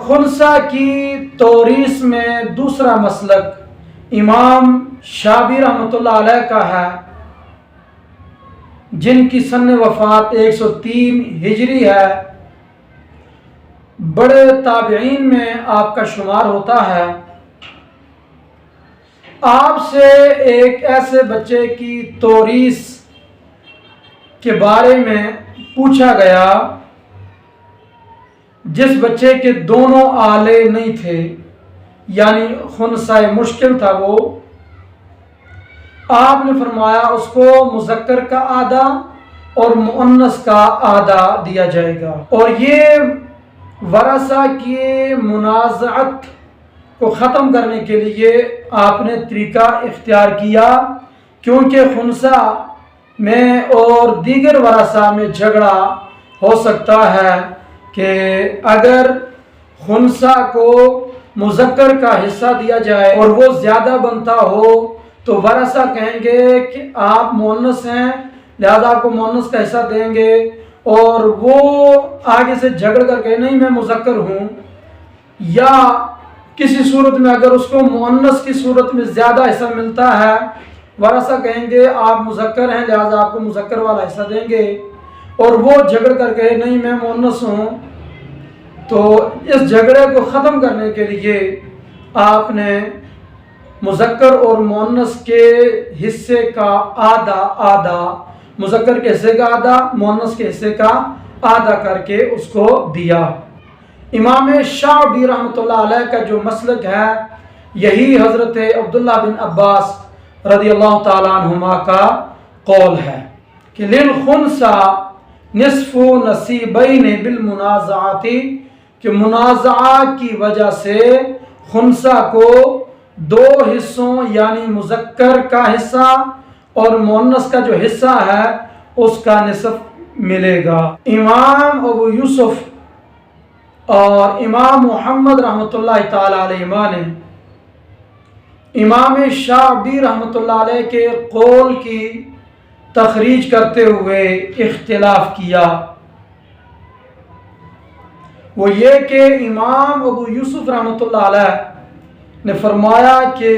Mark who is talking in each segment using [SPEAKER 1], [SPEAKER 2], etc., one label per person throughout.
[SPEAKER 1] خنثی کی توریث میں دوسرا مسلک امام شابی رحمۃ اللہ علیہ کا ہے، جن کی سن وفات 103 ہجری ہے، بڑے تابعین میں آپ کا شمار ہوتا ہے۔ آپ سے ایک ایسے بچے کی توریث کے بارے میں پوچھا گیا جس بچے کے دونوں آلے نہیں تھے، یعنی خنثی مشکل تھا وہ۔ آپ نے فرمایا اس کو مذکر کا آدھا اور مؤنث کا آدھا دیا جائے گا، اور یہ ورثہ کی منازعت کو ختم کرنے کے لیے آپ نے طریقہ اختیار کیا، کیونکہ خنثی میں اور دیگر ورثہ میں جھگڑا ہو سکتا ہے کہ اگر خنثی کو مذکر کا حصہ دیا جائے اور وہ زیادہ بنتا ہو تو ورثہ کہیں گے کہ آپ مؤنث ہیں لہذا آپ کو مؤنث کا حصہ دیں گے، اور وہ آگے سے جھگڑ کر کے نہیں میں مذکر ہوں، یا کسی صورت میں اگر اس کو مؤنث کی صورت میں زیادہ حصہ ملتا ہے ورثہ کہیں گے آپ مذکر ہیں لہذا آپ کو مذکر والا حصہ دیں گے، اور وہ جھگڑ کر کے نہیں میں مؤنث ہوں۔ تو اس جھگڑے کو ختم کرنے کے لیے آپ نے مذکر اور مؤنث کے حصے کا آدھا آدھا، مذکر کے حصے کا آدھا مؤنث کے حصے کا آدھا کر کے اس کو دیا۔ امام شعبی رحمۃ اللہ علیہ کا جو مسلک ہے یہی حضرت عبداللہ بن عباس رضی اللہ تعالیٰ عنہما کا قول ہے کہ للخنثی نصف نصیبین بالمنازعات، کہ منازعہ کی وجہ سے خنثی کو دو حصوں یعنی مذکر کا حصہ اور مؤنث کا جو حصہ ہے اس کا نصف ملے گا۔ امام ابو یوسف اور امام محمد رحمۃ اللہ تعالیٰ علیہ نے امام شعبی رحمۃ اللہ علیہ کے قول کی تخریج کرتے ہوئے اختلاف کیا، وہ یہ کہ امام ابو یوسف رحمۃ اللہ علیہ نے فرمایا کہ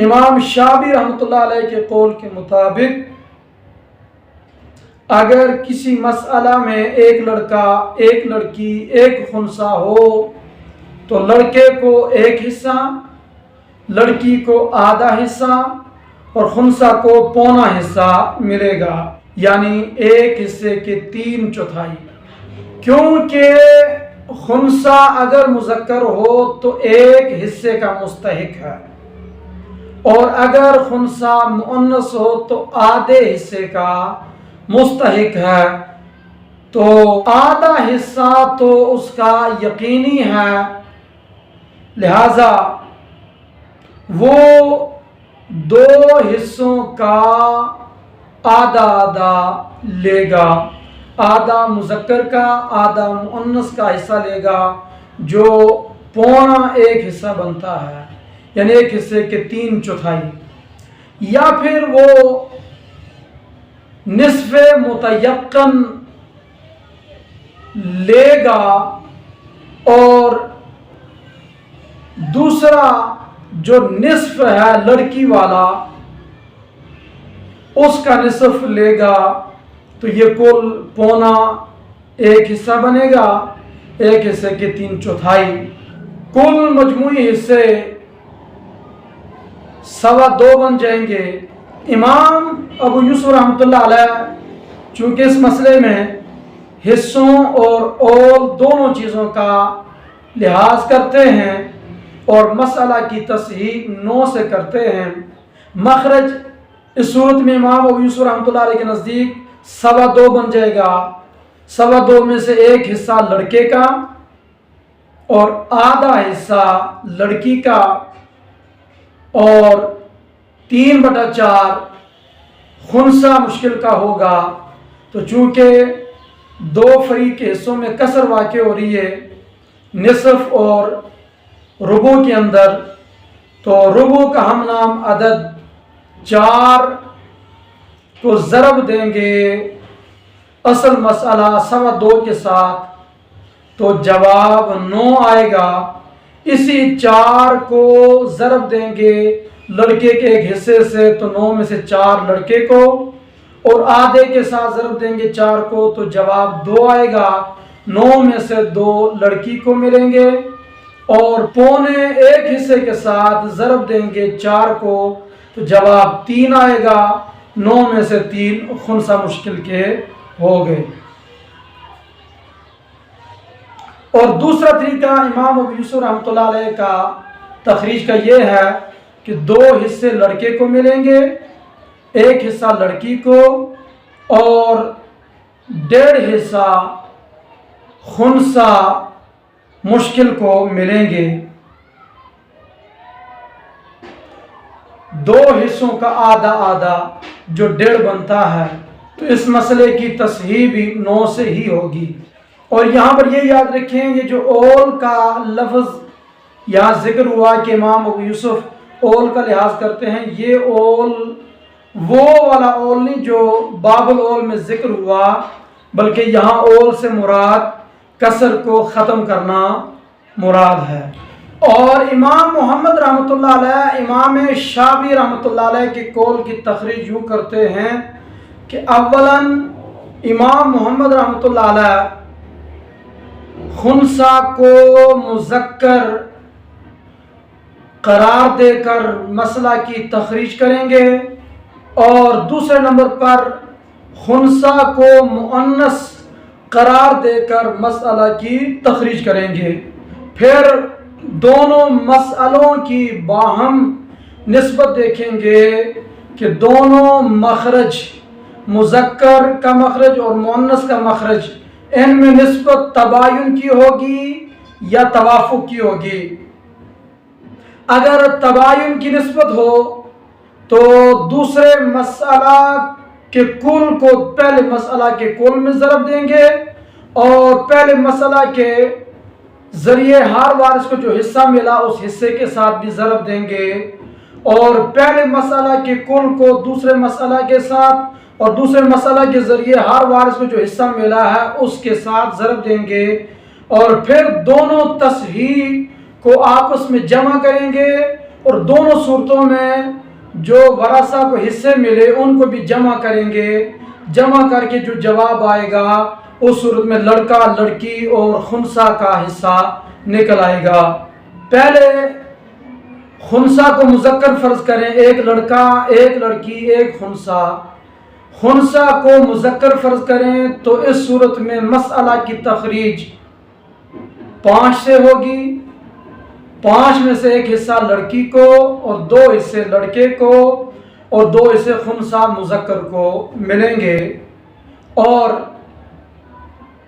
[SPEAKER 1] امام شعبی رحمۃ اللہ علیہ کے قول کے مطابق اگر کسی مسئلہ میں ایک لڑکا ایک لڑکی ایک خنثی ہو تو لڑکے کو ایک حصہ، لڑکی کو آدھا حصہ اور خنثی کو پونا حصہ ملے گا، یعنی ایک حصے کے 3/4، کیونکہ خنثی اگر مذکر ہو تو ایک حصے کا مستحق ہے، اور اگر خنثی مؤنث ہو تو آدھے حصے کا مستحق ہے، تو آدھا حصہ تو اس کا یقینی ہے، لہذا وہ دو حصوں کا آدھا آدھا لے گا، آدھا مذکر کا آدھا مؤنث کا حصہ لے گا، جو پونا ایک حصہ بنتا ہے، یعنی ایک حصے کے 3/4، یا پھر وہ نصف متیقن لے گا اور دوسرا جو نصف ہے لڑکی والا اس کا نصف لے گا، تو یہ کل پونا ایک حصہ بنے گا، ایک حصے کے 3/4، کل مجموعی حصے 2.25 بن جائیں گے۔ امام ابو یوسف رحمۃ اللہ علیہ چونکہ اس مسئلے میں حصوں اور اول دونوں چیزوں کا لحاظ کرتے ہیں اور مسئلہ کی تصحیح 9 سے کرتے ہیں، مخرج اس صورت میں امام ابو یوسف رحمۃ اللہ علیہ کے نزدیک 2.25 بن جائے گا، 2.25 میں سے ایک حصہ لڑکے کا اور آدھا حصہ لڑکی کا، اور 3/4 خنثی مشکل کا ہوگا۔ تو چونکہ دو فریق کے حصوں میں کسر واقع ہو رہی ہے نصف اور ربع کے اندر، تو ربع کا ہم نام عدد 4 کو ضرب دیں گے اصل مسئلہ 2.25 کے ساتھ، تو جواب 9 آئے گا۔ اسی 4 کو ضرب دیں گے لڑکے کے ایک حصے سے تو 9 میں سے 4 لڑکے کو، اور آدھے کے ساتھ ضرب دیں گے 4 کو تو جواب 2 آئے گا۔ 9 میں سے 2 لڑکی کو ملیں گے، اور پونے ایک حصے کے ساتھ ضرب دیں گے 4 کو تو جواب 3 آئے گا۔ 9 میں سے 3 خنثی مشکل کے ہو گئے۔ اور دوسرا طریقہ امام ابو یوسف رحمۃ اللہ علیہ کا تخریج کا یہ ہے کہ 2 حصے لڑکے کو ملیں گے، ایک حصہ لڑکی کو، اور 1.5 حصہ خنثی مشکل کو ملیں گے۔ 2 حصوں کا آدھا آدھا جو 1.5 بنتا ہے، تو اس مسئلے کی تصحیح بھی 9 سے ہی ہوگی۔ اور یہاں پر یہ یاد رکھیں، یہ جو اول کا لفظ یہاں ذکر ہوا کہ امام ابو یوسف اول کا لحاظ کرتے ہیں، یہ اول وہ والا اول نہیں جو باب الاول میں ذکر ہوا، بلکہ یہاں اول سے مراد کسر کو ختم کرنا مراد ہے۔ اور امام محمد رحمۃ اللہ علیہ امام شافعی رحمۃ اللہ علیہ کے قول کی تخریج یوں کرتے ہیں کہ اولاً امام محمد رحمۃ اللہ علیہ خنثی کو مذکر قرار دے کر مسئلہ کی تخریج کریں گے، اور دوسرے نمبر پر خنثی کو مؤنث قرار دے کر مسئلہ کی تخریج کریں گے۔ پھر دونوں مسئلوں کی باہم نسبت دیکھیں گے کہ دونوں مخرج، مذکر کا مخرج اور مؤنث کا مخرج، ان میں نسبت تباین کی ہوگی یا توافق کی ہوگی۔ اگر تباین کی نسبت ہو تو دوسرے مسئلہ کے کل کو پہلے مسئلہ کے کل میں ضرب دیں گے، اور پہلے مسئلہ کے ذریعے ہر وارث کو جو حصہ ملا اس حصے کے ساتھ بھی ضرب دیں گے، اور پہلے مسئلہ کے کل کو دوسرے مسئلہ کے ساتھ، اور دوسرے مسئلہ کے ذریعے ہر وارث کو جو حصہ ملا ہے اس کے ساتھ ضرب دیں گے، اور پھر دونوں تصحیح کو آپس میں جمع کریں گے، اور دونوں صورتوں میں جو ورثہ کو حصے ملے ان کو بھی جمع کریں گے۔ جمع کر کے جو جواب آئے گا اس صورت میں لڑکا، لڑکی اور خنثی کا حصہ نکل آئے گا۔ پہلے خنثی کو مذکر فرض کریں، ایک لڑکا، ایک لڑکی، ایک خنثی۔ خنثی کو مذکر فرض کریں تو اس صورت میں مسئلہ کی تخریج 5 سے ہوگی۔ 5 میں سے ایک حصہ لڑکی کو، اور 2 حصے لڑکے کو، اور 2 حصے خنثی مذکر کو ملیں گے۔ اور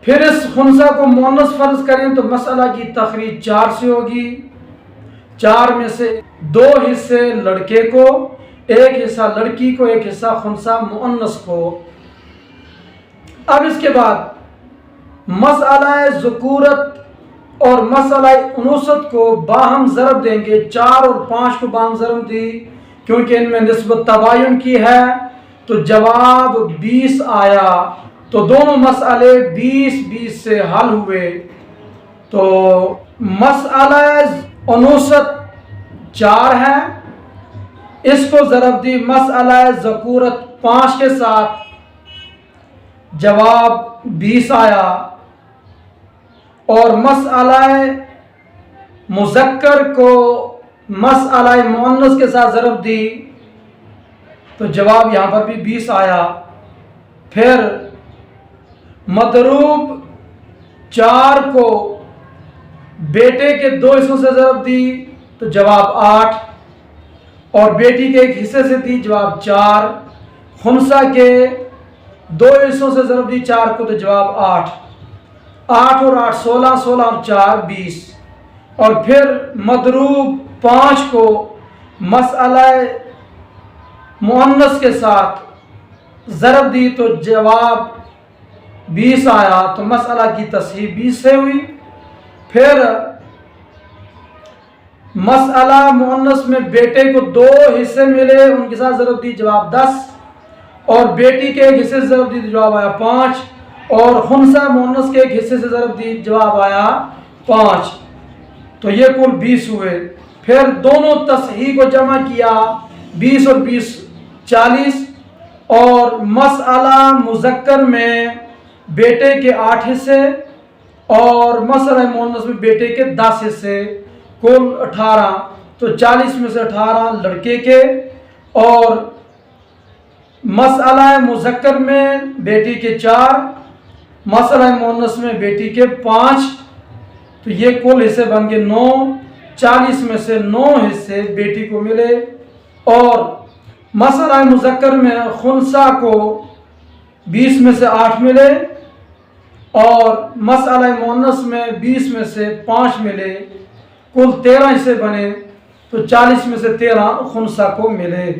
[SPEAKER 1] پھر اس خنثی کو مؤنث فرض کریں تو مسئلہ کی تخریج 4 سے ہوگی۔ 4 میں سے 2 حصے لڑکے کو، ایک حصہ لڑکی کو، ایک حصہ خنثی مؤنث کو۔ اب اس کے بعد مسئلہ ذکورت اور مسئلہ انوثت کو باہم ضرب دیں گے۔ 4 اور 5 کو باہم ضرب دی کیونکہ ان میں نسبت تباین کی ہے، تو جواب 20 آیا۔ تو دونوں مسئلے 20 سے حل ہوئے۔ تو مسئلہ انوثت 4 ہے، اس کو ضرب دی مسئلہ ذکورت 5 کے ساتھ، جواب 20 آیا۔ اور مسئلہ مذکر کو مسئلہ مؤنث کے ساتھ ضرب دی تو جواب یہاں پر بھی 20 آیا۔ پھر مضروب 4 کو بیٹے کے 2 حصوں سے ضرب دی تو جواب 8، اور بیٹی کے ایک حصے سے دی جواب 4۔ خنثی کے 2 حصوں سے ضرب دی 4 کو تو جواب 8۔ 8 اور 8 16، 16 اور 4 20۔ اور پھر مضروب 5 کو مسئلہ مؤنث کے ساتھ ضرب دی تو جواب 20 آیا، تو مسئلہ کی تصحیح 20 سے ہوئی۔ پھر مسئلہ مؤنث میں بیٹے کو 2 حصے ملے، ان کے ساتھ ضرب دی جواب 10، اور بیٹی کے ایک حصے سے ضرب دی تو جواب آیا 5۔ اور خنسا مونس کے ایک حصے سے ضرب دی، جواب آیا 5، تو یہ کل 20 ہوئے۔ پھر دونوں تصحیح کو جمع کیا، 20 اور 20 40، اور مسئلہ مذکر میں بیٹے کے 8 حصے اور مسئلہ مؤنث میں بیٹے کے 10 حصے، کل 18، تو 40 میں سے 18 لڑکے کے، اور مسئلہ مذکر میں بیٹی کے 4، مسئلہ مؤنث میں بیٹی کے 5، تو یہ کل حصے بن گئے 9۔ 40 میں سے 9 حصے بیٹی کو ملے، اور مسئلہ مذکر میں خنسا کو 20 میں سے 8 ملے، اور مسئلہ مؤنث میں 20 میں سے 5 ملے، کل 13 حصے بنے، تو 40 میں سے 13 خنسا کو ملے۔